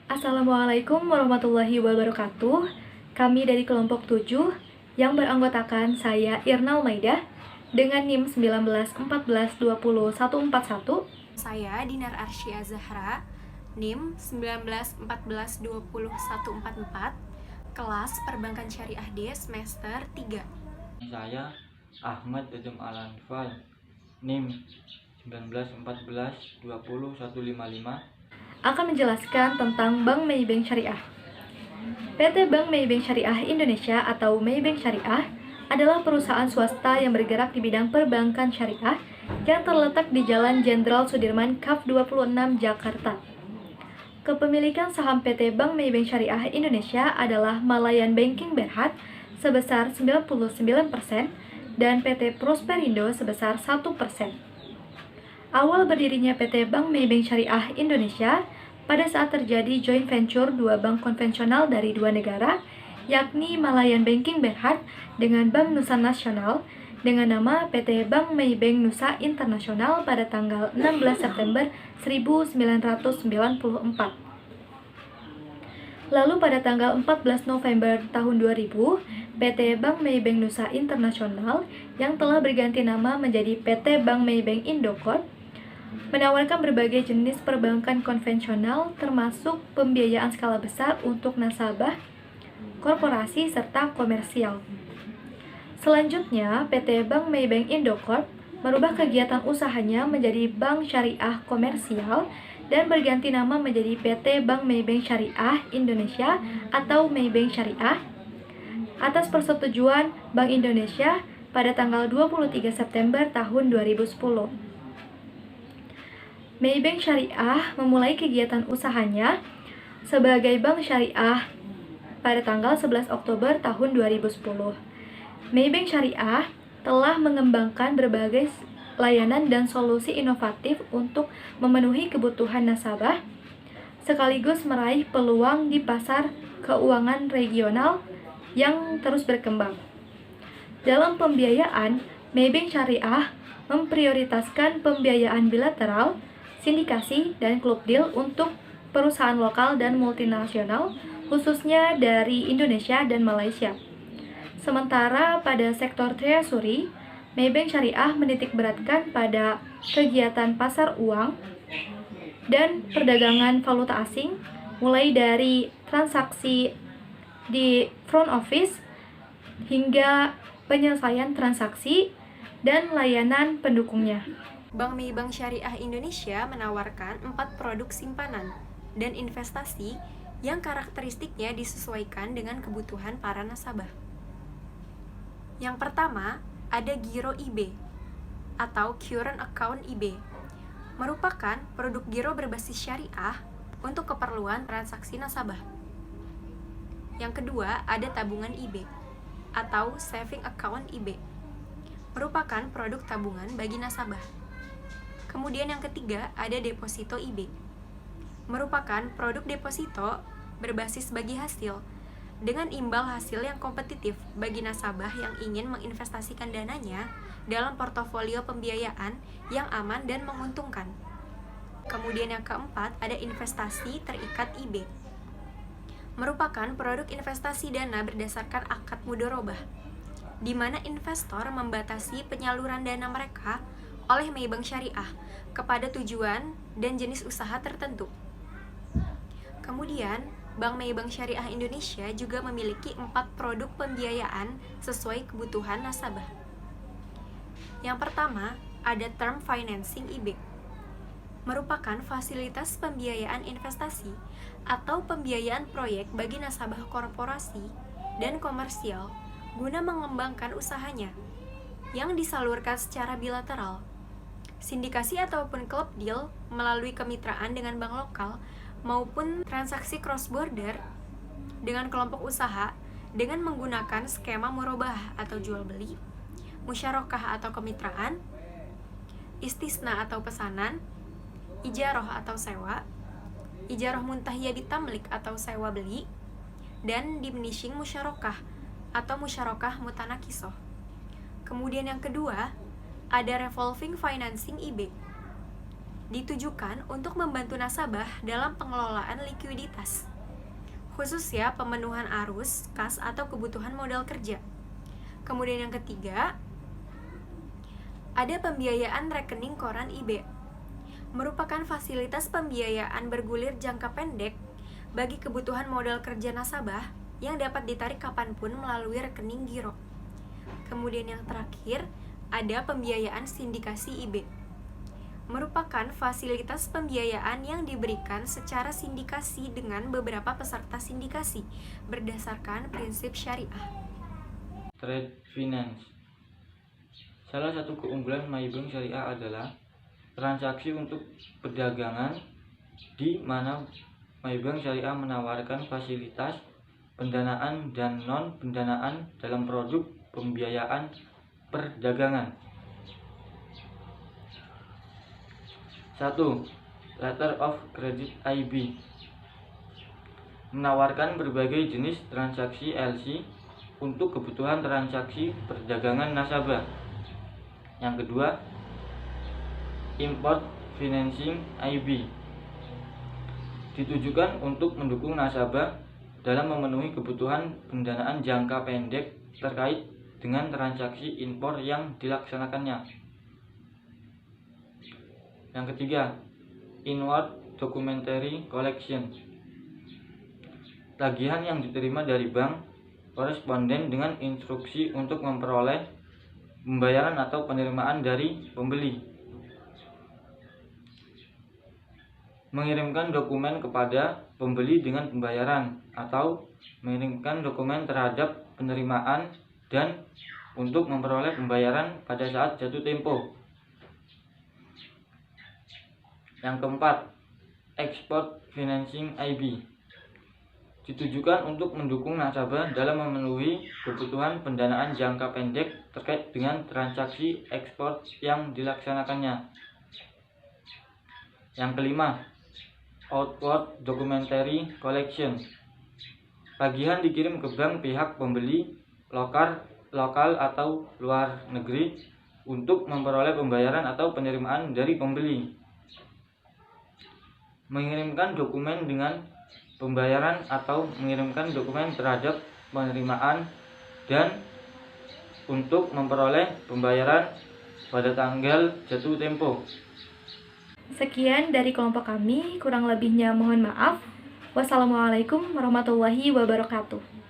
Assalamualaikum warahmatullahi wabarakatuh. Kami dari kelompok 7 yang beranggotakan saya Irnal Maidah dengan NIM 1914204141. Saya Dinar Arsya Zahra, NIM 1914204144, kelas Perbankan Syariah D semester 3. Saya Ahmad Dedem Alanfal, NIM 1914200155, akan menjelaskan tentang Bank Maybank Syariah. PT Bank Maybank Syariah Indonesia atau Maybank Syariah adalah perusahaan swasta yang bergerak di bidang perbankan syariah yang terletak di Jalan Jenderal Sudirman, Kaf 26, Jakarta. Kepemilikan saham PT Bank Maybank Syariah Indonesia adalah Malayan Banking Berhad sebesar 99% dan PT Prosperindo sebesar 1%. Awal berdirinya PT Bank Maybank Syariah Indonesia pada saat terjadi joint venture dua bank konvensional dari dua negara, yakni Malayan Banking Berhad dengan Bank Nusa Nasional dengan nama PT Bank Maybank Nusa Internasional pada tanggal 16 September 1994. Lalu pada tanggal 14 November tahun 2000, PT Bank Maybank Nusa Internasional yang telah berganti nama menjadi PT Bank Maybank Indocort menawarkan berbagai jenis perbankan konvensional termasuk pembiayaan skala besar untuk nasabah, korporasi, serta komersial. Selanjutnya, PT Bank Maybank Indocort merubah kegiatan usahanya menjadi Bank Syariah Komersial dan berganti nama menjadi PT Bank Maybank Syariah Indonesia atau Maybank Syariah atas persetujuan Bank Indonesia pada tanggal 23 September tahun 2010. Maybank Syariah memulai kegiatan usahanya sebagai bank syariah pada tanggal 11 Oktober tahun 2010. Maybank Syariah telah mengembangkan berbagai layanan dan solusi inovatif untuk memenuhi kebutuhan nasabah, sekaligus meraih peluang di pasar keuangan regional yang terus berkembang. Dalam pembiayaan, Maybank Syariah memprioritaskan pembiayaan bilateral, sindikasi, dan klub deal untuk perusahaan lokal dan multinasional, khususnya dari Indonesia dan Malaysia. Sementara pada sektor treasury, Maybank Syariah menitikberatkan pada kegiatan pasar uang dan perdagangan valuta asing, mulai dari transaksi di front office hingga penyelesaian transaksi dan layanan pendukungnya. Bank Maybank Syariah Indonesia menawarkan 4 produk simpanan dan investasi yang karakteristiknya disesuaikan dengan kebutuhan para nasabah. Yang pertama, ada Giro IB atau Current Account IB, merupakan produk giro berbasis syariah untuk keperluan transaksi nasabah. Yang kedua, ada tabungan IB atau Saving Account IB, merupakan produk tabungan bagi nasabah. Kemudian yang ketiga, ada Deposito IB, merupakan produk deposito berbasis bagi hasil dengan imbal hasil yang kompetitif bagi nasabah yang ingin menginvestasikan dananya dalam portofolio pembiayaan yang aman dan menguntungkan. Kemudian yang keempat, ada investasi terikat IB, merupakan produk investasi dana berdasarkan akad mudharabah, di mana investor membatasi penyaluran dana mereka oleh Maybank Syariah kepada tujuan dan jenis usaha tertentu. Kemudian, Bank Maybank Syariah Indonesia juga memiliki 4 produk pembiayaan sesuai kebutuhan nasabah. Yang pertama, ada Term Financing IB, merupakan fasilitas pembiayaan investasi atau pembiayaan proyek bagi nasabah korporasi dan komersial guna mengembangkan usahanya yang disalurkan secara bilateral. Sindikasi ataupun club deal melalui kemitraan dengan bank lokal maupun transaksi cross-border dengan kelompok usaha dengan menggunakan skema murabahah atau jual beli, musyarakah atau kemitraan, istisna atau pesanan, ijaroh atau sewa, ijaroh muntahiyah bitamlik atau sewa beli, dan diminishing musyarakah atau musyarakah mutanakisoh. Kemudian yang kedua, ada Revolving Financing IB, ditujukan untuk membantu nasabah dalam pengelolaan likuiditas, khususnya pemenuhan arus, kas, atau kebutuhan modal kerja. Kemudian yang ketiga, ada pembiayaan rekening koran IB. Merupakan fasilitas pembiayaan bergulir jangka pendek bagi kebutuhan modal kerja nasabah yang dapat ditarik kapanpun melalui rekening giro. Kemudian yang terakhir, ada pembiayaan sindikasi IB. Merupakan fasilitas pembiayaan yang diberikan secara sindikasi dengan beberapa peserta sindikasi berdasarkan prinsip syariah. Trade finance. Salah satu keunggulan MyBank Syariah adalah transaksi untuk perdagangan, di mana MyBank Syariah menawarkan fasilitas pendanaan dan non-pendanaan dalam produk pembiayaan perdagangan. 1. Letter of Credit IB menawarkan berbagai jenis transaksi LC untuk kebutuhan transaksi perdagangan nasabah. Yang kedua, Import Financing IB ditujukan untuk mendukung nasabah dalam memenuhi kebutuhan pendanaan jangka pendek terkait dengan transaksi impor yang dilaksanakannya. Yang ketiga, Inward Documentary Collection, tagihan yang diterima dari bank koresponden dengan instruksi untuk memperoleh pembayaran atau penerimaan dari pembeli. Mengirimkan dokumen kepada pembeli dengan pembayaran atau mengirimkan dokumen terhadap penerimaan dan untuk memperoleh pembayaran pada saat jatuh tempo. Yang keempat, Export Financing IB ditujukan untuk mendukung nasabah dalam memenuhi kebutuhan pendanaan jangka pendek terkait dengan transaksi ekspor yang dilaksanakannya. Yang kelima, Outward Documentary Collection, tagihan dikirim ke bank pihak pembeli lokal atau luar negeri untuk memperoleh pembayaran atau penerimaan dari pembeli. Mengirimkan dokumen dengan pembayaran atau mengirimkan dokumen terhadap penerimaan dan untuk memperoleh pembayaran pada tanggal jatuh tempo. Sekian dari kelompok kami, kurang lebihnya mohon maaf. Wassalamualaikum warahmatullahi wabarakatuh.